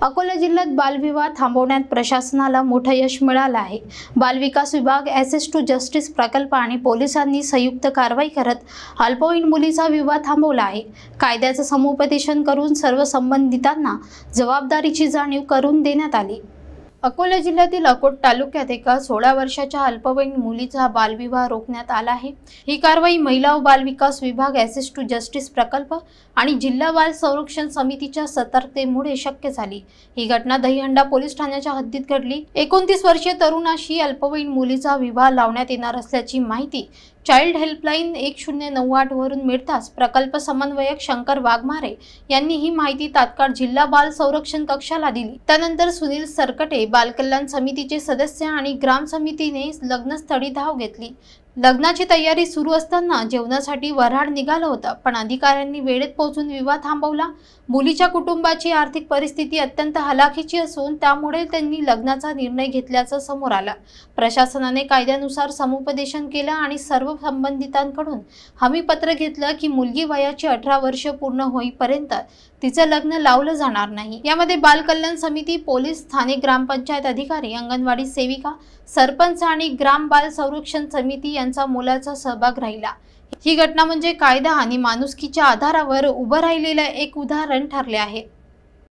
अकोला जिल्ह्यात बालविवाह थांबवण्यात प्रशासनाला मोठं यश मिळालं आहे। बालविकास विभाग ॲक्सेस टू जस्टिस प्रकल्प आणि पोलिसांनी संयुक्त कारवाई करत अल्पवयीन मुलीचा विवाह थांबवला आहे। कायद्याचं समुपदेशन करून सर्व संबंधितांना जबाबदारीची जाणीव करून देण्यात आली। अकोला जिल्ह्यातील अकोट तालुक्यात एका 16 वर्षाच्या अल्पवयीन मुलीचा बालविवाह रोखण्यात आला आहे। ही कारवाई महिला व बाल विकास विभाग ॲक्सेस टू जस्टिस प्रकल्प आणि जिल्हा बाल संरक्षण समितीच्या सतर्कतेमुळे शक्य झाली। ही घटना दहीहंडा पोलीस ठाण्याच्या हद्दीत घडली। 29 वर्षीय तरुणाशी अल्पवयीन मुलीचा विवाह लावण्यात येणार असल्याची माहिती चाइल्ड हेल्पलाईन 1098 वरून मिळताच प्रकल्प समन्वयक शंकर वाघमारे यांनी ही माहिती तात्काळ जिल्हा बाल संरक्षण कक्षाला दिली। त्यानंतर सुनील सरकटे बाल कल्याण समितीचे सदस्य आणि ग्राम समितीने लग्नस्थळी धाव घेतली। लग्नाची तयारी सुरू असताना जेवणासाठी वऱ्हाड निघालं होतं, पण अधिकाऱ्यांनी वेळेत पोहोचून विवाह थांबवला। मुलीच्या कुटुंबाची आर्थिक परिस्थिती अत्यंत हलाखीची असून त्यामुळे त्यांनी लग्नाचा निर्णय घेतल्याचं समोर आलं। प्रशासनाने कायद्यानुसार समुपदेशन केलं आणि सर्व संबंधितांकडून हमीपत्र घेतलं की मुलगी वयाची 18 वर्ष पूर्ण होईपर्यंत तिचं लग्न लावलं जाणार नाही। यामध्ये बाल कल्याण समिती, पोलीस, स्थानिक ग्रामपंचायत अधिकारी, अंगणवाडी सेविका, सरपंच आणि ग्राम बाल संरक्षण समिती यांचा मोलाचा सहभाग राहिला। ही घटना म्हणजे कायदा आणि माणुसकीच्या आधारावर उभं राहिलेलं एक उदाहरण ठरले आहे।